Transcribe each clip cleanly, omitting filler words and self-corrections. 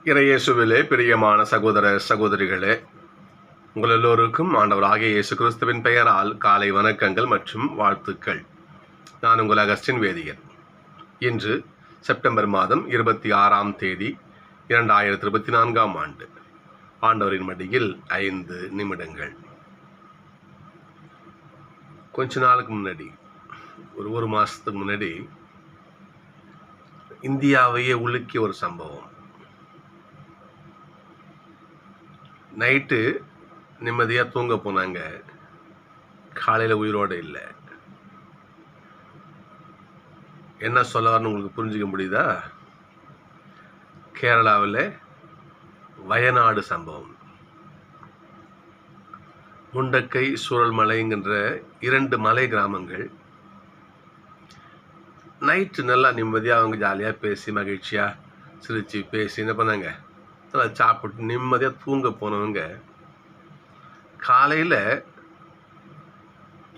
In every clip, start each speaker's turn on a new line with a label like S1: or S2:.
S1: இறையேசுவிலே பிரியமான சகோதர சகோதரிகளே, உங்கள் எல்லோருக்கும் ஆண்டவராகிய இயேசு கிறிஸ்துவின் பெயரால் காலை வணக்கங்கள் மற்றும் வாழ்த்துக்கள். நான் உங்கள் அகஸ்டின் வேதியன். இன்று செப்டம்பர் மாதம் 26ஆம் தேதி 2024ஆம் ஆண்டு. ஆண்டவரின் மடியில் 5 நிமிடங்கள். கொஞ்ச நாளுக்கு முன்னாடி, ஒரு மாதத்துக்கு முன்னாடி இந்தியாவையே உலுக்கிய ஒரு சம்பவம். நைட்டு நிம்மதியாக தூங்க போனாங்க, காலையில் உயிரோடு இல்லை. என்ன சொல்ல வரணும்னு உங்களுக்கு புரிஞ்சுக்க முடியுதா? கேரளாவில் வயநாடு சம்பவம். முண்டக்கை, சூரல்மலைங்கிற 2 மலை கிராமங்கள். நைட்டு நல்லா நிம்மதியாக அவங்க ஜாலியாக பேசி மகிழ்ச்சியாக சிரித்து பேசி என்ன பண்ணாங்க, நல்லா சாப்பிட்டு நிம்மதியாக தூங்க போனவங்க காலையில்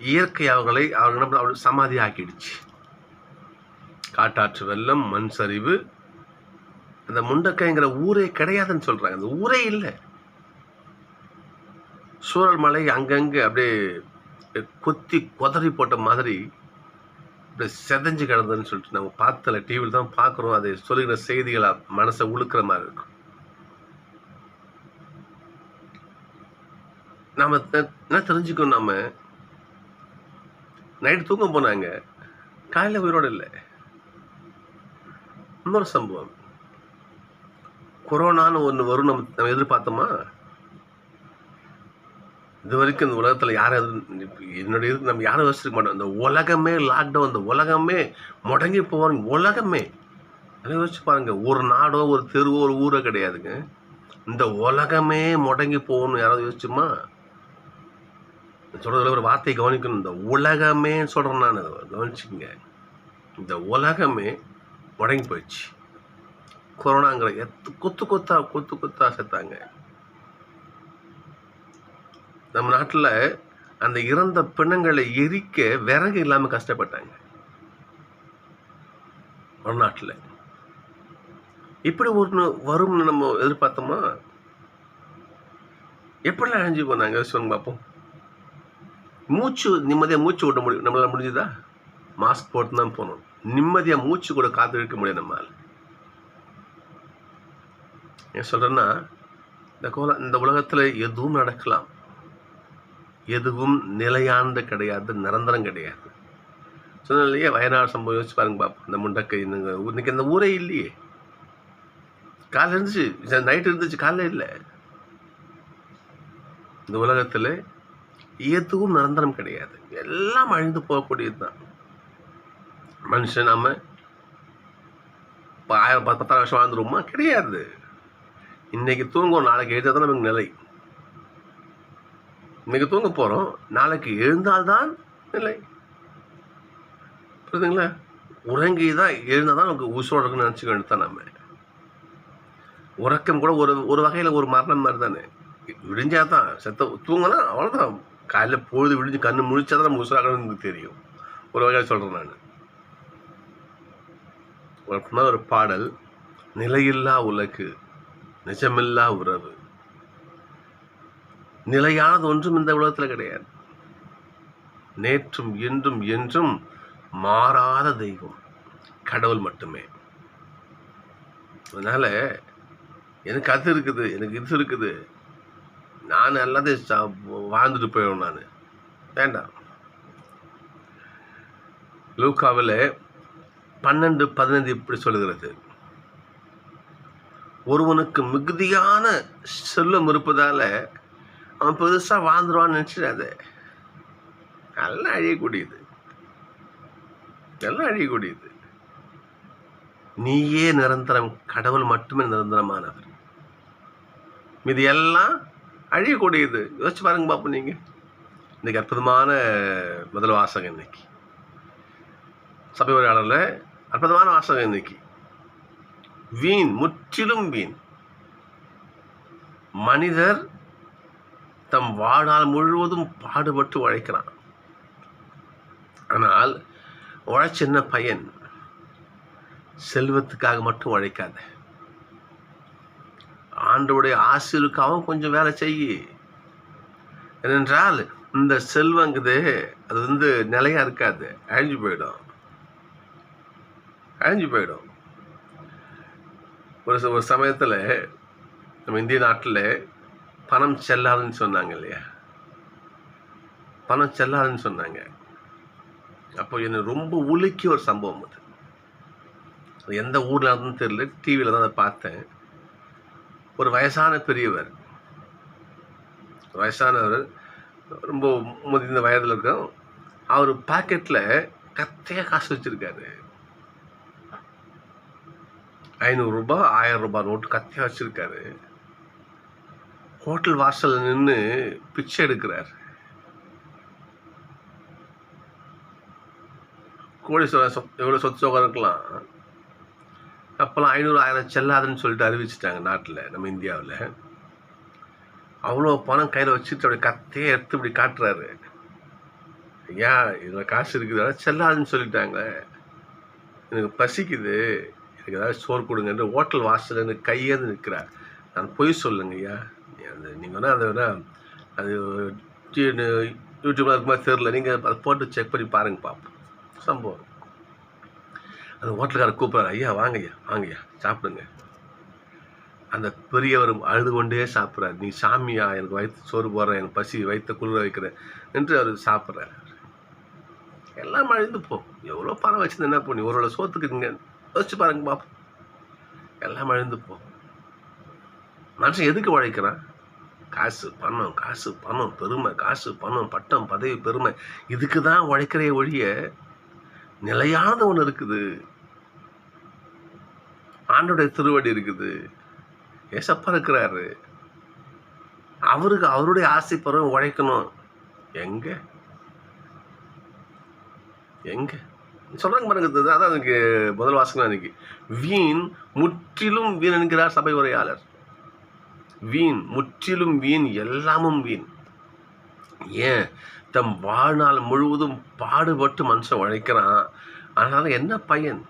S1: இயற்கை அவர்களை சமாதி ஆக்கிடுச்சு. காட்டாற்று வெள்ளம், மண் சரிவு. அந்த முண்டக்கைங்கிற ஊரே கிடையாதுன்னு சொல்கிறாங்க. அந்த ஊரே இல்லை. சூரல்மலை அங்கங்கே அப்படியே கொத்தி கொதறி போட்ட மாதிரி இப்படி செதஞ்சு கிடந்ததுன்னு சொல்லிட்டு நம்ம பார்த்தல, டிவியில் தான் பார்க்குறோம். அதை சொல்லுகிற செய்திகளாக மனசை உழுக்கிற மாதிரி இருக்கும். நாம் என்ன தெரிஞ்சுக்கணும், நம்ம நைட்டு தூங்க போனாங்க, காலையில் உயிரோடு இல்லை. இன்னொரு சம்பவம், கொரோனான்னு ஒன்று வரும் நம்ம எதிர்பார்த்தோமா? இது வரைக்கும் இந்த உலகத்தில் என்னுடைய நம்ம யாரும் யோசிச்சிருக்க மாட்டோம். இந்த உலகமே லாக்டவுன், இந்த உலகமே முடங்கி போவாங்க. உலகமே அதை யோசிச்சு பாருங்க. ஒரு நாடோ ஒரு தெருவோ ஒரு ஊரோ கிடையாதுங்க. இந்த உலகமே முடங்கி போகணும் யாராவது யோசிச்சுமா? சொல்றதுல ஒரு வார்த்தையை கவனிக்கணும். இந்த உலகமே சொல்கிறேன் நான், கவனிச்சுங்க. இந்த உலகமே முடங்கி போயிடுச்சு. கொரோனாங்கிற கொத்து கொத்தா செத்தாங்க. நம்ம நாட்டில் அந்த இறந்த பிணங்களை எரிக்க விறகு இல்லாமல் கஷ்டப்பட்டாங்க. ஒரு நாட்டில் இப்படி ஒன்று வரும்னு நம்ம எதிர்பார்த்தோமா? எப்படிலாம் அழிஞ்சு போனாங்க யோசிச்சு பார்ப்போம். நிம்மதியாக மூச்சு விட முடியும் நம்மளால? முடிஞ்சுதா? மாஸ்க் போட்டு தான் போகணும். நிம்மதியாக மூச்சு கூட காத்து இழுக்க முடியும் நம்மளால். ஏன் சொல்கிறேன்னா, இந்த உலகத்தில் எதுவும் நடக்கலாம். எதுவும் நிலையானது கிடையாது, நிரந்தரம் கிடையாது. சொன்ன இல்லையே, வயநாடு சம்பவம் யோசிச்சு பாருங்க பார்ப்போம். இந்த முண்டக்கை இன்னைக்கு இந்த ஊரே இல்லையே. காலையில் இருந்துச்சு, நைட்டு இருந்துச்சு, காலையில் இல்லை. இந்த உலகத்தில் எதுவும் நிரந்தரம் கிடையாது. எல்லாம் அழிந்து போகக்கூடியது தான். மனுஷன் நம்ம 1000-10,000 வருஷம் வாழ்ந்துருவோமா? கிடையாது. இன்னைக்கு தூங்குவோம், நாளைக்கு எழுந்தா தான் நமக்கு நிலை. இன்னைக்கு தூங்க போகிறோம், நாளைக்கு எழுந்தால்தான் நிலை. புரியுதுங்களா? உறங்கி தான் எழுந்தால் தான் நமக்கு உசுரோடு இருக்குன்னு நினச்சிக்க வேண்டியதான். நம்ம உறக்கம் கூட ஒரு வகையில் ஒரு மரணம் மாதிரி தானே. விடிஞ்சா தான் தூங்கினா அவ்வளோதான். காலையில் பொழுது விடிஞ்சு கண்ணு முழிச்சா தான் நம்ம உசுராகணும்னு தெரியும். ஒரு வகையில் சொல்கிறேன் நான். ஒரு பாடல், நிலையில்லா உலகு, நிஜமில்லா உறவு, நிலையானது ஒன்றும் இந்த உலகத்தில் கிடையாது. நேற்றும் இன்றும் என்றும் மாறாத தெய்வம் கடவுள் மட்டுமே. அதனால எனக்கு அது இருக்குது, எனக்கு இது இருக்குது, நான் எல்லாத்தையும் வாழ்ந்துட்டு போயிடும். நான் வேண்டாம். லூக்காவில் 12:15 இப்படி சொல்லுகிறது, ஒருவனுக்கு மிகுதியான செல்வம் இருப்பதால அவன் பெருசாக வாழ்ந்துருவான்னு நினச்சிடாத. எல்லாம் அழியக்கூடியது, எல்லாம் அழியக்கூடியது. நீயே நிரந்தரம், கடவுள் மட்டுமே நிரந்தரமானவர். மீது எல்லாம் அழியக்கூடியது. யோசிச்சு பாருங்க பார்ப்போம். நீங்கள் இன்னைக்கு அற்புதமான முதல் வாசகம், இன்னைக்கு சபை உரையாடல அற்புதமான வாசகம். இன்னைக்கு வீண், முற்றிலும் வீண். மனிதர் தம் வாழ்நாள் முழுவதும் பாடுபட்டு உழைக்கிறான். ஆனால் உழைச்ச என்ன பயன்? செல்வத்துக்காக மட்டும் உழைக்காத. ஆண்டவருடைய ஆசீர்வாதம் கொஞ்சம் வேலை செய்யி. ஏனென்றால் இந்த செல்வங்குது அது வந்து நிலையா இருக்காது, அழிஞ்சு போயிடும். ஒரு சமயத்தில் நம்ம இந்திய நாட்டில் பணம் செல்லாதுன்னு சொன்னாங்க இல்லையா? பணம் செல்லாதுன்னு சொன்னாங்க. அப்போ என்னை ரொம்ப உலுக்கிய ஒரு சம்பவம் அது. எந்த ஊரில் இருந்துன்னு தெரியல, டிவியில் தான் அதை பார்த்தேன். ஒரு வயசானவர் ரொம்ப முதிர்ந்த வயதில் இருக்கும். அவர் பாக்கெட்டில் கத்தையாக காசு வச்சுருக்காரு. 500 ரூபாய் 1000 ரூபாய் நோட்டு கத்தையாக வச்சுருக்காரு. ஹோட்டல் வாசலில் நின்று பிச்சை எடுக்கிறார். கோடீஸ்வரன் எவ்வளோ சொத்து சோகம் இருக்கலாம். அப்போல்லாம் 500 1000 செல்லாதுன்னு சொல்லிட்டு அறிவிச்சிட்டாங்க நாட்டில், நம்ம இந்தியாவில். அவ்வளோ பணம் கையில் வச்சுட்டு அப்படி கத்தையே எடுத்து இப்படி காட்டுறாரு. ஐயா, இதில் காசு இருக்குது, செல்லாதுன்னு சொல்லிட்டாங்க, எனக்கு பசிக்குது, எனக்கு ஏதாவது சோறு கொடுங்கன்ற ஹோட்டல் வாசல் எனக்கு கையேந்து நிற்கிறார். நான் பொய் சொல்லுங்க ஐயா, அது நீங்கள் வேணால் அதை வேணால் அது யூடியூப்ல இருக்குமா தெரியல, நீங்கள் அதை போட்டு செக் பண்ணி பாருங்க பார்ப்போம். சம்பவம் அந்த ஹோட்டலுக்காரர் கூப்பிட்றாரு, ஐயா வாங்கய்யா சாப்பிடுங்க. அந்த பெரியவர் அழுது கொண்டே சாப்பிட்றாரு. நீ சாமியா, எனக்கு வயிற்று சோறு போடுறேன், எனக்கு பசி வயிற்ற குளிர வைக்கிறேன் என்று அவர் சாப்பிட்றாரு. எல்லாம் அழிந்து எவ்வளோ பணம் வச்சுருந்து என்ன பண்ணி ஒரு சோத்துக்கு நீங்கள் யோசிச்சு பாருங்க பார்ப்போம். எல்லாம் அழிந்து மனுஷன் எதுக்கு உழைக்கிறான்? காசு பணம் பெருமை, காசு பணம் பட்டம் பதவி பெருமை, இதுக்கு தான் உழைக்கிற ஒழிய நிலையான ஒன்று இருக்குது. ஆண்டோடைய திருவடி இருக்குது, ஏசப்பா இருக்கிறாரு. அவருக்கு அவருடைய ஆசை பருவம் உழைக்கணும். எங்க சொல்றாங்க பாருங்க. அதான் அதுக்கு முதல் வாசகம் அன்னைக்கு, வீண் முற்றிலும் வீண் என்கிறார் சபை உரையாளர். வீண் முற்றிலும் வீண், எல்லாமும் வீண். ஏன்? தம் வாழ்நாள் முழுவதும் பாடுபட்டு மனுஷன் உழைக்கிறான். அதனால என்ன பயன்?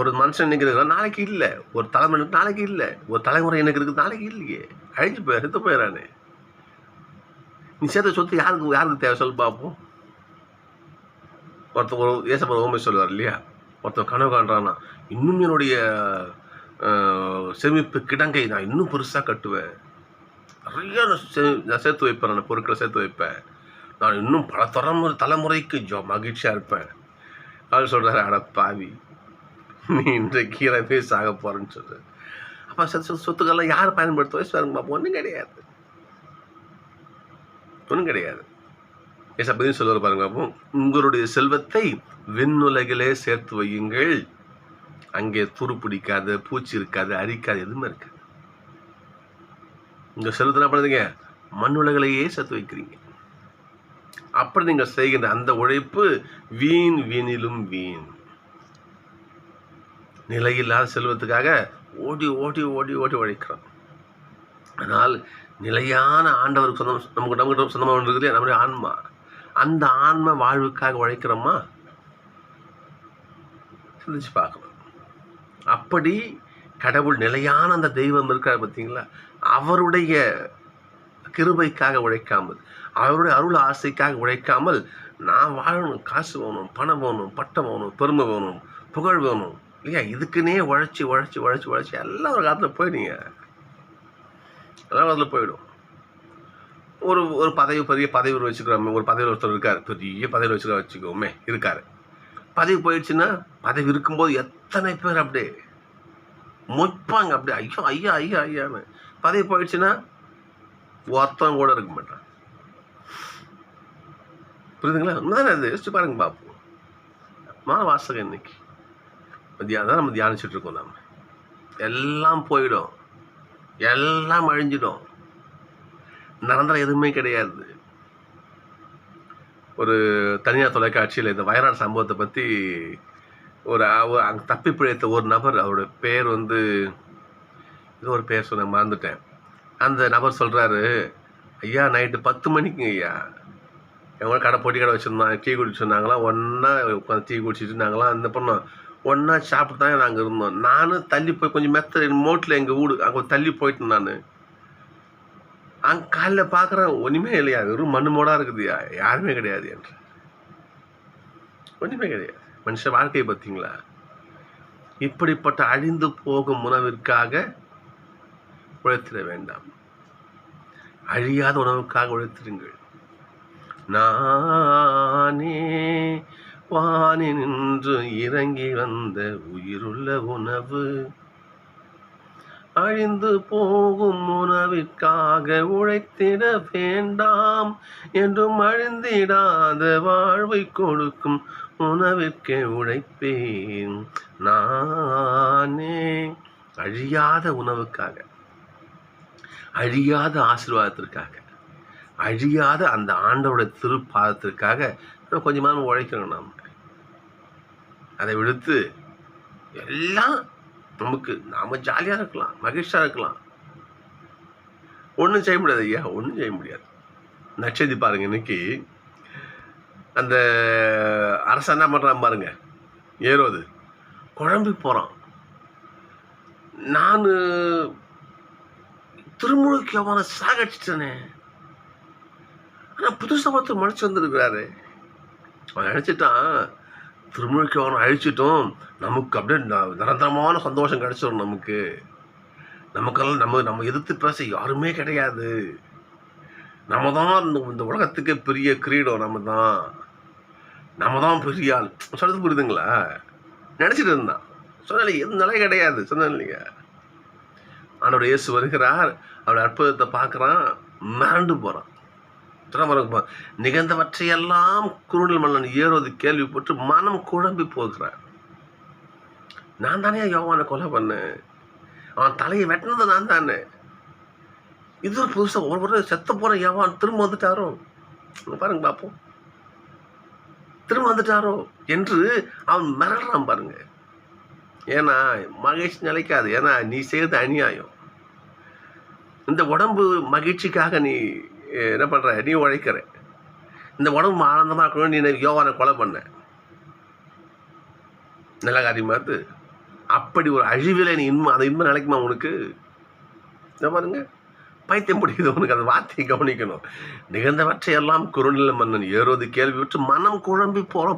S1: ஒரு மனுஷன் இன்னைக்கு இருக்கிறான், நாளைக்கு இல்லை. ஒரு தலைமுறை நாளைக்கு இல்லை. ஒரு தலைமுறை எனக்கு இருக்குது, நாளைக்கு இல்லையே. அழிஞ்சு செத்து போயிடறானே. நீ சேர்த்த சொத்து யாருக்கு தேவை சொல்லு பார்ப்போம். ஒருத்தர் ஒரு ஏசப்பா ஓமை சொல்லுவார் இல்லையா? ஒருத்தர் கனவு காண்றான்னா, இன்னும் என்னுடைய சேமிப்பு கிடங்கை நான் இன்னும் பெருசாக கட்டுவேன், நிறைய நான் சேர்த்து வைப்பேன், நான் பொருட்களை சேர்த்து வைப்பேன், நான் இன்னும் பல தலைமுறைக்கு மகிழ்ச்சியாக இருப்பேன். அவர் சொல்கிறாரு, அட பாவி, நீ இன்றைக்கு கீழே சாக போகிறேன்னு சொல்ற. அப்போ சொத்துக்கள்லாம் யார் பயன்படுத்துவா? பாப்போம். ஒன்றும் கிடையாது. ஏசப்பா சொல்லுவார் பாருங்க பாப்போம். உங்களுடைய செல்வத்தை விண்ணுலகிலே சேர்த்து வையுங்கள், அங்கே துரு பிடிக்காது, பூச்சி இருக்காது, அரிக்காது, எதுவுமே இருக்காது. உங்கள் செல்வத்தை என்ன பண்ணுறீங்க? மண்ணுலகிலேயே சேர்த்து வைக்கிறீங்க. அப்படி நீங்கள் செய்கின்ற அந்த உழைப்பு வீணிலும் வீண். நிலையில்லாத செல்வத்துக்காக ஓடி ஓடி ஓடி ஓடி உழைக்கிறோம். ஆனால் நிலையான ஆண்டவருக்கு நமக்கு சொந்தமாக ஒன்று இருக்குது, நம்முடைய ஆன்மா. அந்த ஆன்ம வாழ்வுக்காக உழைக்கிறோமா? சிந்திச்சு பார்க்கணும். அப்படி கடவுள் நிலையான அந்த தெய்வம் இருக்கார் பார்த்தீங்களா, அவருடைய கிருபைக்காக உழைக்காமல், அவருடைய அருள் ஆசைக்காக உழைக்காமல், நான் வாழணும், காசு வேணும், பணம் வேணும், பட்டம் வேணும், பெருமை வேணும், புகழ் வேணும் இல்லையா, இதுக்குன்னே உழைச்சி எல்லாம் ஒரு காலத்தில் போயிடுங்க. எல்லாம் காலத்தில் போயிடும். ஒரு பதவி, பெரிய பதவி வச்சுக்கிறோமே, ஒரு பதவியில் ஒருத்தர் இருக்கார், பெரிய பதவியில் வச்சுக்கோமே இருக்கார். பதவி போயிடுச்சுன்னா, பதவி இருக்கும்போது எத்தனை பேர் அப்படியே மொய்ப்பாங்க, அப்படியே ஐயான்னு. பதவி போயிடுச்சுன்னா ஒருத்தம் கூட இருக்க மாட்டான். புரியுதுங்களா? உண்மைதானே? அது யோசிச்சு பாருங்க பார்ப்போம். வாசகம் இன்னைக்கு தான் நம்ம தியானிச்சுட்டு இருக்கோம். நம்ம எல்லாம் போயிடும், எல்லாம் அழிஞ்சிடும், நிரந்தரம் எதுவுமே கிடையாது. ஒரு தனியார் தொலைக்காட்சியில் இந்த வயநாடு சம்பவத்தை பற்றி அங்கே தப்பி பிழைத்த ஒரு நபர், அவரோட பேர் இது ஒரு பேர் சொன்ன மறந்துட்டேன். அந்த நபர் சொல்கிறாரு, ஐயா நைட்டு 10 மணிக்குங்க ஐயா, எவ்வளோ பொட்டி கடை வச்சுருந்தாங்க, டீ குடிச்சு சொன்னாங்களாம், ஒன்றா உட்காந்து டீ குடிச்சிட்டு நாங்களாம் அந்த பண்ணோம். ஒன்றா சாப்பிட்டு தாங்க நாங்கள் இருந்தோம். நானும் தள்ளி போய் கொஞ்சம் மோட்டில் எங்கள் வீடு அங்கே தள்ளி போயிட்டேன் நான். அங்கே காலையில் பார்க்குறேன், ஒன்றுமே இல்லையா, வெறும் மண்ணு மோடாக இருக்குதுயா, யாருமே கிடையாது என்று. ஒன்றுமே கிடையாது. மனுஷ வாழ்க்கையை பார்த்தீங்களா? இப்படிப்பட்ட அழிந்து போகும் உணவிற்காக உழைத்திட வேண்டாம். அழியாத உணவுக்காக உழைத்திடுங்கள். நானே வானின்று இறங்கி வந்த உயிருள்ள உணவு, அழிந்து போகும் உணவிற்காக உழைத்திட வேண்டாம் என்றும் அழிந்திடாத வாழ்வை கொடுக்கும் உணவிற்கே உழைப்பேன் நானே. அழியாத உணவுக்காக, அழியாத ஆசீர்வாதத்திற்காக, அழியாத அந்த ஆண்டவருடைய திருப்பாதத்திற்காக நம்ம கொஞ்சமாக உழைக்கணும். நாம் அதை விடுத்து எல்லாம் நமக்கு நாம் ஜாலியாக இருக்கலாம், மகிழ்ச்சியாக இருக்கலாம், ஒன்றும் செய்ய முடியாது ஐயா, ஒன்றும் செய்ய முடியாது. நட்சதி பாருங்க, இன்னைக்கு அந்த அரசன் என்ன பண்ணுறான் பாருங்க, ஏரோது குழம்பி போகிறான். நான் திருமுழுக்கு அவனை சாகடிச்சிட்டேனே, ஆனால் புதுசாக ஒருத்தர் மனுச்சு வந்துருக்கிறாரு. அவன் நினச்சிட்டான் திருமுழுக்கு அவனை அழிச்சிட்டோம், நமக்கு அப்படியே நிரந்தரமான சந்தோஷம் கிடைச்சிடும். நமக்கெல்லாம் நம்ம எதிர்த்து பேச யாருமே கிடையாது, நம்ம தான் இந்த உலகத்துக்கு பெரிய கிரீடம், நம்ம தான் பெரிய ஆள் சொல்றது புரியுதுங்களா? நினச்சிட்டு இருந்தான். சொன்னாலே எது நிலை கிடையாது. சொன்னேன் இல்லைங்க, ஆனோட இயேசு வருகிறார், அவருடைய அற்புதத்தை பார்க்குறான், மிரண்டு போகிறான். நிகழ்ந்தவற்றையெல்லாம் குருடல் மன்னன் ஏரோது கேள்விப்பட்டு மனம் குழம்பி போகிறான். நான் தானே யோவானை கொலை பண்ணேன், அவன் தலையை வெட்டினது நான் தானே, இது ஒரு புதுசாக ஒரு செத்த போற யோவான் திரும்ப வந்துட்டாரோ, பாருங்க பார்ப்போம், திரும்ப வந்துட்டாரோ என்று அவன் மிரடுறான் பாருங்க. ஏன்னா மகிழ்ச்சி நிலைக்காது, ஏன்னா நீ செய்யறது அநியாயம். இந்த உடம்பு மகிழ்ச்சிக்காக நீ என்ன பண்ற, நீ உழைக்கிற. இந்த உடம்பு ஆனந்தமாக இருக்கணும், நீ யோவானை கொலை பண்ண, நல்ல காரியமாத்து. அப்படி ஒரு அழிவில் நீ அதை இன்பம் நிலைக்குமா உனக்கு? பாருங்க, பைத்தியம் பிடிக்குது உனக்கு. அந்த வார்த்தையை கவனிக்கணும். நிகழ்ந்தவற்றையெல்லாம் குறுநில மன்னன் ஏரோது கேள்வி விட்டு மனம் குழம்பி போற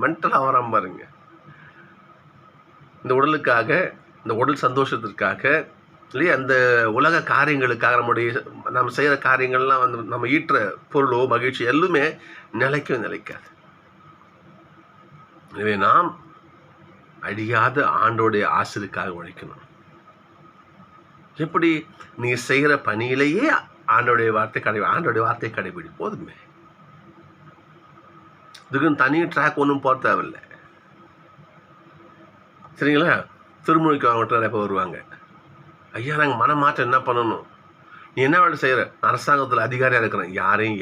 S1: மென்டலாக வராம பாருங்க. இந்த உடலுக்காக, இந்த உடல் சந்தோஷத்திற்காக இல்லையா, அந்த உலக காரியங்களுக்காக, நம்ம செய்கிற காரியங்கள்லாம் வந்து நம்ம ஈட்டுற பொருளோ மகிழ்ச்சி எல்லாமே நிலைக்காது. எனவே நாம் அழியாத ஆண்டோடைய ஆசிரியருக்காக உழைக்கணும். எப்படி நீ செய்கிற பணியிலேயே ஆண்டோடைய வார்த்தை கடைபிடி போதுமே. இதுக்குன்னு தனி ட்ராக் ஒன்றும் போட தேவையில்லை. சரிங்களா? திருமொழிக்கு அவங்ககிட்ட நிறைய பேர் வருவாங்க, ஐயா நாங்கள் மனம் மாற்றம் என்ன பண்ணணும், நீ என்ன வேலை செய்கிற, அரசாங்கத்தில் அதிகாரியாக இருக்கிறேன், யாரையும்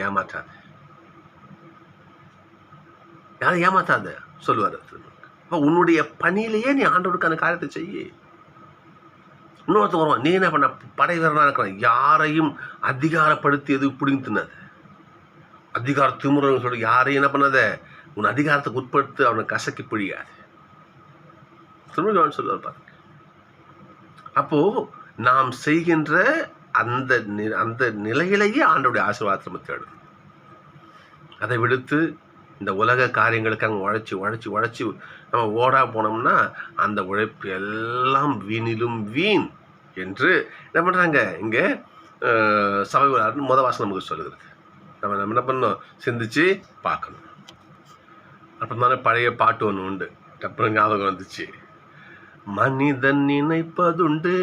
S1: ஏமாத்தாத சொல்லுவார். அப்போ உன்னுடைய பணியிலேயே நீ ஆண்டவருக்கான காரியத்தை செய்ய. இன்னொருத்த வருவான், நீ என்ன பண்ண, படை வீரனாக இருக்கிறான், யாரையும் அதிகாரப்படுத்தி எது பிடிங்க தின்னாது, அதிகார திமுறன்னு சொல்லி யாரையும் என்ன பண்ணாத, உன் அதிகாரத்துக்கு உட்படுத்து அவனை கசக்கி பிழியாது சொல்லுவார் பாருங்க. அப்போ நாம் செய்கின்ற அந்த நிலையிலேயே ஆண்டோடைய ஆசீர்வாதத்தை நம்ம தேடும். அதை விடுத்து இந்த உலக காரியங்களுக்கு அங்கே உழைச்சி நம்ம ஓடா போனோம்னா அந்த உழைப்பு எல்லாம் வீணிலும் வீண் என்று என்ன பண்ணுறாங்க இங்கே சபை முதல் வாசம் நமக்கு சொல்லுகிறது. நம்ம என்ன பண்ணோம், சிந்திச்சு பார்க்கணும். அப்புறம் தானே பழைய பாட்டு ஒன்று உண்டு, அப்புறம் ஞாபகம் வந்துச்சு, மனிதன் நினைப்பதுண்டு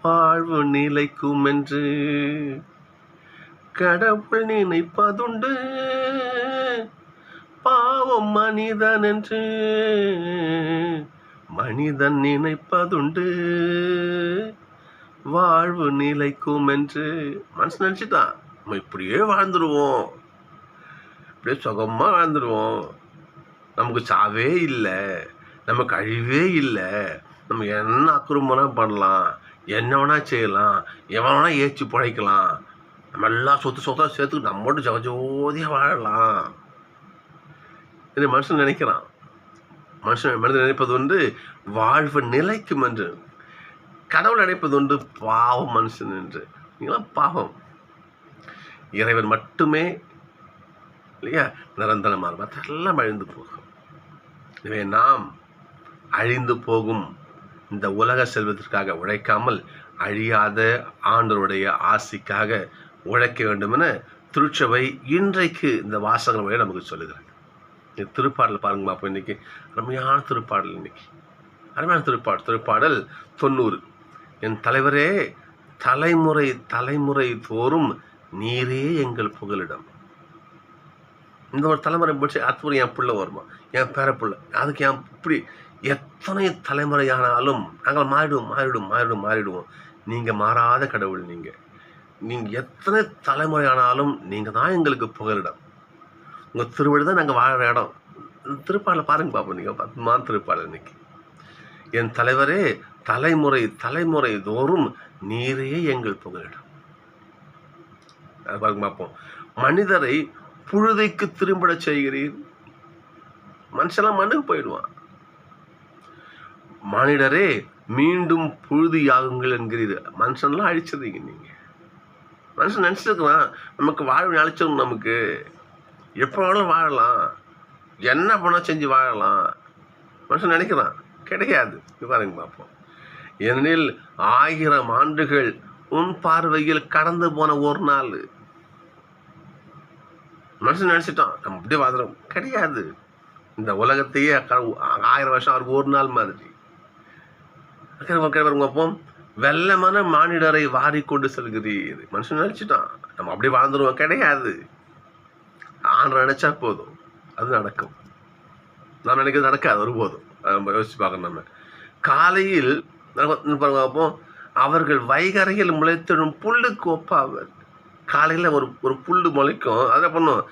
S1: வாழ்வு நிலைக்கும் என்று, கடவுள் நினைப்பதுண்டு பாவம் மனிதன் என்று, மனிதன் நினைப்பதுண்டு வாழ்வு நிலைக்கும் என்று. மனசு நினைச்சுட்டான் நம்ம இப்படியே வாழ்ந்துருவோம், இப்படியே சுகமா வாழ்ந்துருவோம், நமக்கு சாவே இல்லை, நமக்கு அழிவே இல்லை, நம்ம என்ன அக்கிரமம் பண்ணலாம், என்ன வேணா செய்யலாம், எவன் வேணா ஏற்றி பிழைக்கலாம், நம்ம எல்லாம் சொத்தாக சேர்த்துக்கு நம்ம மட்டும் ஜோதியாக வாழலாம் என்று மனுஷன் நினைக்கிறான். மனிதன் நினைப்பது ஒன்று, வாழ்வு நிலைக்கும் என்று. கடவுள் நினைப்பது ஒன்று, பாவம் மனுஷன் என்று. நீங்களாம் பாவம். இறைவன் மட்டுமே இல்லையா நிரந்தரமாக, மற்றெல்லாம் அழிந்து போகும். எனவே நாம் அழிந்து போகும் இந்த உலக செல்வத்திற்காக உழைக்காமல் அழியாத ஆண்டவருடைய ஆசிக்காக உழைக்க வேண்டும் என திருச்சபை இன்றைக்கு இந்த வாசகங்கள் வழியாக நமக்கு சொல்லுகிறது. திருப்பாடல் பாருங்க பார்ப்போம். இன்னைக்கு அருமையான திருப்பாடல். இன்னைக்கு அருமையான திருப்பாடல் 90. என் தலைவரே, தலைமுறை தலைமுறை தோறும் நீரே எங்கள் புகலிடம். இந்த ஒரு தலைமுறை பற்றி அடுத்த என் பிள்ளை வருமா, என் பேர பிள்ளை, அதுக்கு என் இப்படி எத்தனை தலைமுறையானாலும் நாங்கள் மாறிடுவோம். நீங்கள் மாறாத கடவுள். நீங்கள் எத்தனை தலைமுறையானாலும் நீங்கள் தான் எங்களுக்கு புகலிடம். உங்கள் திருவடி தான் நாங்கள் வாழற இடம். திருப்பாடலை பாருங்க பார்ப்போம். நீங்கள் 10 திருப்பாடல் இன்னைக்கு. என் தலைவரே, தலைமுறை தலைமுறை தோறும் நீரே எங்கள் புகலிடம். அது பாருங்க பார்ப்போம். மனிதரை புழுதைக்கு திரும்பிட செய்கிறீர். மனுஷெல்லாம் மண்ணுக்கு போயிடுவான். மானிடரே, மீண்டும் புழுதியாகுங்கள் என்கிறீர். மனுஷன்லாம் அழிச்சிருந்தீங்க. நீங்கள் மனுஷன் நினச்சிருக்கலாம் நமக்கு வாழ்வு அழிச்சிடும், நமக்கு எப்போ வேணாலும் வாழலாம், என்ன பண்ணால் செஞ்சு வாழலாம் மனுஷன் நினைக்கிறான். கிடையாது. பாருங்க பார்ப்போம். ஏனெனில் 1000 ஆண்டுகள் உன் பார்வையில் கடந்து போன ஒரு நாள். மனுஷன் நினச்சிட்டான் நம்ம அப்படியே வாழ்றோம். கிடையாது. இந்த உலகத்தையே 1000 வருஷம் அவருக்கு ஒரு நாள் மாதிரி. பார்ப்போம். வெள்ளமான மானிடரை வாரிக்கொண்டு செல்கிறீர். மனுஷன் நினைச்சிட்டான் நம்ம அப்படியே வாழ்ந்துருவோம். கிடையாது. ஆண்டவர் நினைச்சா போதும், அது நடக்கும். நாம் நினைக்கிறது நடக்காது ஒருபோதும். நம்ம யோசிச்சு பார்க்கணும். நம்ம காலையில் பார்ப்போம். அவர்கள் வைகரையில் முளைத்திடும் புல்லுக்கு ஒப்பாவர். காலையில் ஒரு புல்லு முளைக்கும், அதை பண்ணும்,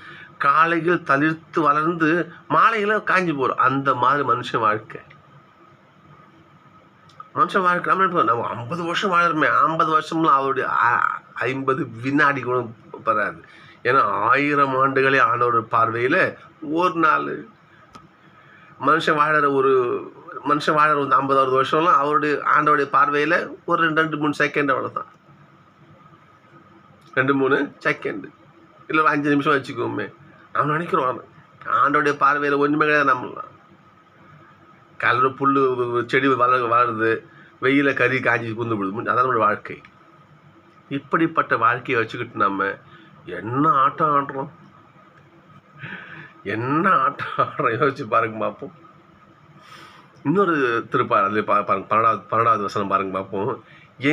S1: காலையில் தளிர்த்து வளர்ந்து மாலையில் காஞ்சி போகிறோம். அந்த மாதிரி மனுஷன் வாழ்க்கை. நம்ம 50 வருஷம் வாழறமே. 50 வருஷம்லாம் அவருடைய 50 வினாடி கூட பெறாது. ஏன்னா 1000 ஆண்டுகளே ஆனோட பார்வையில் ஒரு நாள். மனுஷன் வாழற ஒரு 50 வருஷம்லாம் அவருடைய ஆண்டோடைய பார்வையில் ஒரு 2-3 செகண்ட், அவ்வளோதான். 2-3 செகண்ட் இல்லை 5 நிமிஷம் வச்சுக்கோமே. நம்ம நினைக்கிறோம் ஆண்டோடைய பார்வையில் ஒன்றுமே கிடையாது. நம்மளாம் காலையில் புல் செடி வளருது, வெயில கறி காஞ்சி குந்து விடுது. அதான் நம்மளோட வாழ்க்கை. இப்படிப்பட்ட வாழ்க்கையை வச்சுக்கிட்டு நம்ம என்ன ஆட்டம் ஆடுறோம், யோசிச்சு பாருங்க பார்ப்போம். இன்னொரு திருப்பாடல் அதில் பாருங்க, 12வது வசனம் பாருங்க பார்ப்போம்.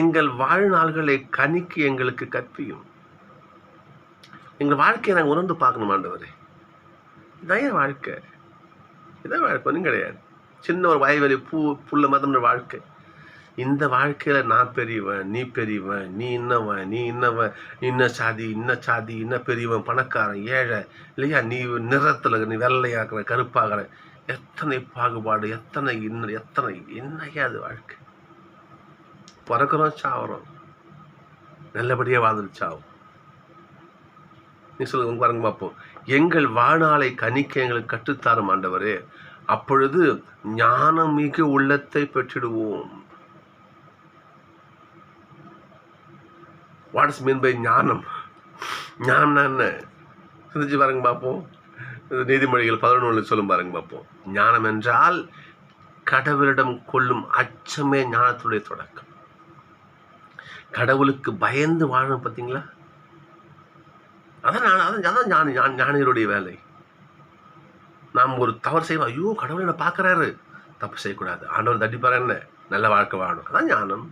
S1: எங்கள் வாழ்நாள்களை கணிக்கு எங்களுக்கு கற்பியும். எங்கள் வாழ்க்கையை நாங்கள் உணர்ந்து பார்க்கணும் ஆண்டவரே. இதான் வாழ்க்கை. ஒன்றும் கிடையாது. சின்ன ஒரு வயல்வெளி புல்ல மதம்ன்ற வாழ்க்கை. இந்த வாழ்க்கையில் நான் பெரியவன், நீ பெரியவன், நீ இன்னவன், நீ இன்ன சாதி, இன்ன பெரியவன், பணக்காரன், ஏழை இல்லையா, நீ நிறத்தில் நீ வெள்ளையாக்குற, கருப்பாகிற, எத்தனை பாகுபாடு, எத்தனை என்னையா அது வாழ்க்கை. பிறக்கிறோம், சாவறோம், நல்லபடியாக வாழ்ந்துட்டு சாவும். நீ சொல்லுங்க பாருங்க பார்ப்போம். எங்கள் வாழ்நாளை கணிக்க எங்களுக்கு கற்றுத்தாரும் ஆண்டவரே, அப்பொழுது ஞானம் மிகு உள்ளத்தை பெற்றிடுவோம். வாட் இஸ் மீன் பை ஞானம்? ஞானம்னா என்ன? சிந்திச்சு பாருங்க பார்ப்போம். நீதிமொழிகள் 11 சொல்லும் பாருங்க பார்ப்போம். ஞானம் என்றால் கடவுளிடம் கொள்ளும் அச்சமே ஞானத்துடைய தொடக்கம். கடவுளுக்கு பயந்து வாழணும். பார்த்தீங்களா? அதான் ஞானியருடைய வேலை. நாம் ஒரு தவறு செய்வோம், ஐயோ கடவுள் என்ன பார்க்குறாரு, தப்பு செய்யக்கூடாது, ஆண்டவர் தட்டிப்பாரு, என்ன நல்ல வாழ்க்கை வாழணும். அதான் ஞானம்.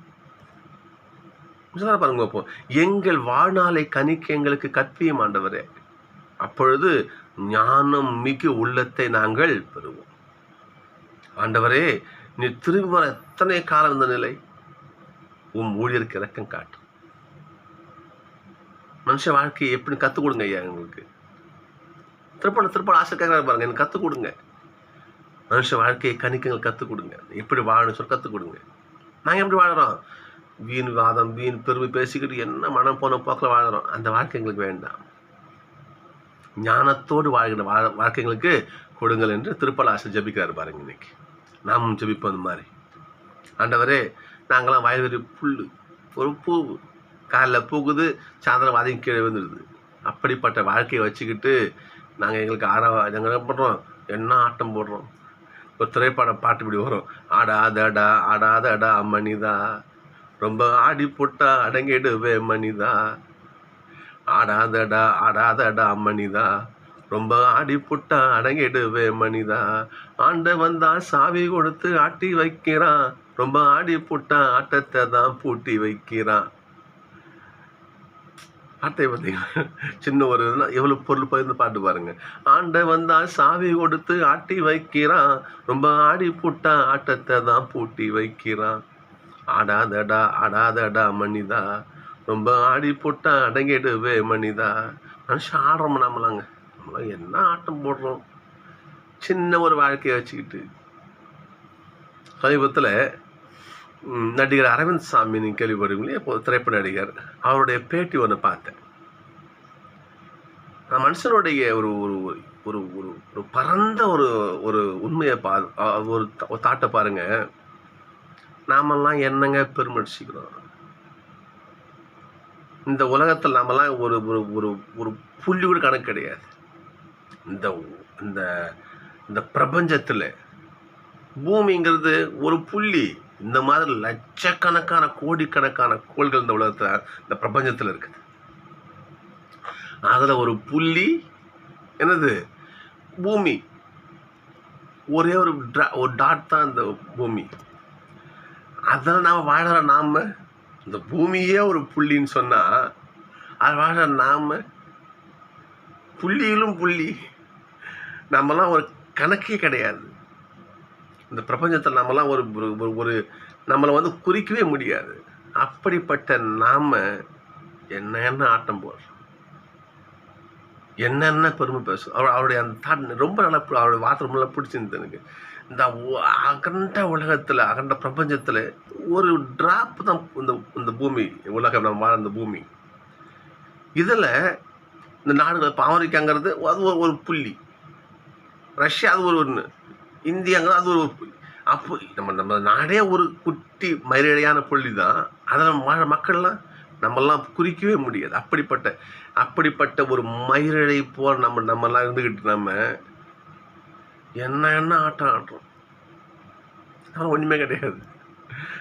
S1: பாருங்க அப்போ, எங்கள் வாழ்நாளை கணிக்க எங்களுக்கு கற்பியும் ஆண்டவரே, அப்பொழுது ஞானம் மிகு உள்ளத்தை நாங்கள் பெறுவோம். ஆண்டவரே, நீ திரும்பி வர எத்தனை காலம் இந்த நிலை, ஊழியருக்கு இறக்கம் காட்டு. மனுஷ வாழ்க்கையை எப்படி கற்றுக் கொடுங்க ஐயா எங்களுக்கு. திருப்பட ஆசை கேட்குறாரு பாருங்க, எனக்கு கற்றுக் கொடுங்க. மனுஷ வாழ்க்கையை கணிக்கங்கள் கற்றுக் கொடுங்க. எப்படி வாழணும் சொல்லி கற்றுக் கொடுங்க. நாங்கள் எப்படி வாழறோம்? வீண் வாதம், வீண் பெருமை பேசிக்கிட்டு என்ன மனம் போன போக்கில் வாழறோம். அந்த வாழ்க்கை எங்களுக்கு வேண்டாம். ஞானத்தோடு வாழ்கிற வாழ்க்கைங்களுக்கு கொடுங்கள் என்று திருப்பலாசர் ஜபிக்கிறார் பாருங்க. இன்னைக்கு நாமும் ஜபிப்போம் அந்த மாதிரி. ஆண்டவரே, நாங்களாம் வயது புல் ஒரு பூ காலைல பூக்குது, சாயந்தரம் வாதியும் கீழே வந்துடுது. அப்படிப்பட்ட வாழ்க்கையை வச்சுக்கிட்டு நாங்கள் எங்களுக்கு நாங்கள் என்ன பண்ணுறோம், என்ன ஆட்டம் போடுறோம். ஒரு திரைப்பட பாட்டு இப்படி வரும், ஆடாதடா ஆடாதடா மனிதா, ரொம்ப ஆடி போட்டா அடங்கிடுவே மனிதா, ஆடாதடா ஆடாதடா மனிதா, ரொம்ப ஆடி புட்டா அடங்கிடுவே மனிதா, ஆண்டவன் தான் சாவி கொடுத்து ஆட்டி வைக்கிறான், ரொம்ப ஆடி புட்டா ஆட்டத்தை தான் பூட்டி வைக்கிறான். ஆட்டை பார்த்தீங்கன்னா சின்ன ஒரு எவ்வளோ பொருள் பகிர்ந்து பாட்டு பாருங்க. ஆண்டவன் தான் சாவி கொடுத்து ஆட்டி வைக்கிறான், ரொம்ப ஆடி புட்டா ஆட்டத்தை தான் பூட்டி வைக்கிறான், ஆடாதடா ஆடாதடா மனிதா, ரொம்ப ஆடி போட்டா அடங்கிடுவே மனிதா. மனுஷன் ஆடுறோம் நம்மளாங்க என்ன ஆட்டம் போடுறோம் சின்ன ஒரு வாழ்க்கையை வச்சுக்கிட்டு. சமீபத்தில் நடிகர் அரவிந்த் சாமி நீங்கள் கேள்விப்படுவீங்களே, இப்போ திரைப்பட நடிகர், அவருடைய பேட்டி ஒன்று பார்த்தேன். நான் மனுஷனுடைய ஒரு ஒரு ஒரு ஒரு ஒரு பரந்த ஒரு ஒரு உண்மையை ஒரு தாட்டை பாருங்க. நாமெல்லாம் என்னங்க பெருமடிச்சுக்கிறோம் இந்த உலகத்தில். நாமெல்லாம் ஒரு ஒரு ஒரு ஒரு புள்ளி கூட கணக்கு கிடையாது. இந்த இந்த இந்த பிரபஞ்சத்தில் பூமிங்கிறது ஒரு புள்ளி. இந்த மாதிரி லட்சக்கணக்கான கோடிக்கணக்கான கோள்கள் இந்த உலகத்தில் இந்த பிரபஞ்சத்தில் இருக்குது. அதில் ஒரு புள்ளி என்னது, பூமி. ஒரே ஒரு டாட் தான் இந்த பூமி. அதில் நாம் வாழற நாம், இந்த பூமியே ஒரு புள்ளின்னு சொன்னால் அது வாழற நாம் புள்ளியிலும் புள்ளி. நம்மலாம் ஒரு கணக்கே கிடையாது இந்த பிரபஞ்சத்தில். நம்மலாம் ஒரு ஒரு நம்மளை வந்து குறிக்கவே முடியாது. அப்படிப்பட்ட நாம் என்ன ஆட்டம் போடுறோம், என்னென்ன பெருமை பேசும். அவருடைய அந்த தாட் ரொம்ப நல்லா, அவருடைய வார்த்தை ரொம்ப நல்லா பிடிச்சிருந்தது எனக்கு. இந்த அகண்ட உலகத்தில், அகண்ட பிரபஞ்சத்தில் ஒரு டிராப் தான் இந்த பூமி உலகம், நம்ம வாழ இந்த பூமி. இதில் இந்த நாடுகள், இப்போ அமெரிக்காங்கிறது அது ஒரு புள்ளி, ரஷ்யா அது ஒரு ஒன்று, இந்தியாங்கிறது அது ஒரு புள்ளி. அப்போ நம்ம நாடே ஒரு குட்டி மயிரடையான புள்ளி தான். அதில் வாழ மக்கள்லாம் நம்மெல்லாம் குறிக்கவே முடியாது. அப்படிப்பட்ட ஒரு மயிரழை போல் நம்மெல்லாம் இருந்துக்கிட்டு நம்ம என்ன ஆட்டம் ஆடுறோம். அதெல்லாம் ஒன்றுமே கிடையாது.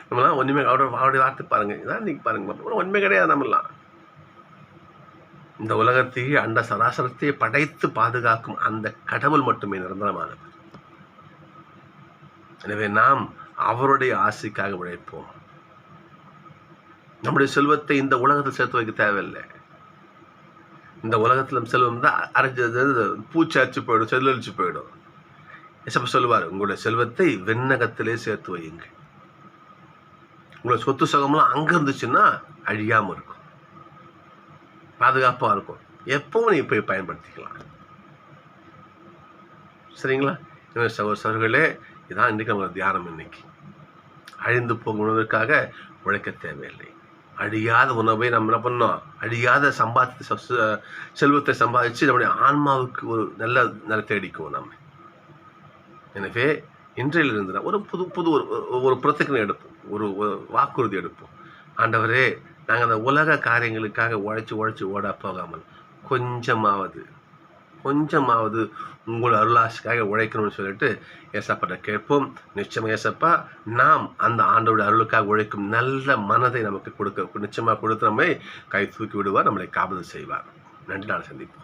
S1: நம்மளாம் ஒன்றுமே, அவருடைய வார்த்தை பாருங்கள், இதான் இன்னைக்கு பாருங்கள், ஒன்றுமே கிடையாது. நம்மளாம் இந்த உலகத்தையே அண்ட சராசரத்தையே படைத்து பாதுகாக்கும் அந்த கடவுள் மட்டுமே நிரந்தரமானவர். எனவே நாம் அவருடைய ஆசைக்காக உழைப்போம். நம்முடைய செல்வத்தை இந்த உலகத்தில் சேர்த்து வைக்க தேவையில்லை. இந்த உலகத்தில் செல்வம் தான் அரைச்சது பூச்சி அரிச்சு போயிடும், செல்லழிச்சு போயிடும். ஏசப்பா சொல்லுவார், உங்களுடைய செல்வத்தை விண்ணகத்திலே சேர்த்து வையுங்க. உங்களுடைய சொத்து சுகம்லாம் அங்கே இருந்துச்சுன்னா அழியாமல் இருக்கும், பாதுகாப்பாக இருக்கும், எப்பவும் நீ போய் பயன்படுத்திக்கலாம். சரிங்களா? சகோதரர்களே, இதான் இன்றைக்கி நம்மளோட தியானம். இன்னைக்கு அழிந்து போகும் உணவிற்காக உழைக்க தேவையில்லை. அழியாத உணவை நம்ம என்ன பண்ணோம், அழியாத செல்வத்தை சம்பாதிச்சு நம்முடைய ஆன்மாவுக்கு ஒரு நல்ல நிலத்தை அடிக்குவோம் நம்ம. எனவே இன்றையிலிருந்து ஒரு புது ஒரு பிரதிஜை எடுப்போம், ஒரு வாக்குறுதி எடுப்போம். ஆண்டவரே, நாங்கள் அந்த உலக காரியங்களுக்காக உழைச்சி ஓட போகாமல் கொஞ்சமாவது உங்கள் அருளாசிக்காக உழைக்கணும்னு சொல்லிட்டு ஏசப்பாட்ட கேட்போம். நிச்சயமா ஏசப்பா நாம் அந்த ஆண்டோட அருளுக்காக உழைக்கும் நல்ல மனதை நமக்கு நிச்சயமாக கொடுத்து நம்மை கை தூக்கி விடுவார், நம்மளை காப்பது செய்வார். நன்றி. நாளை சந்திப்போம்.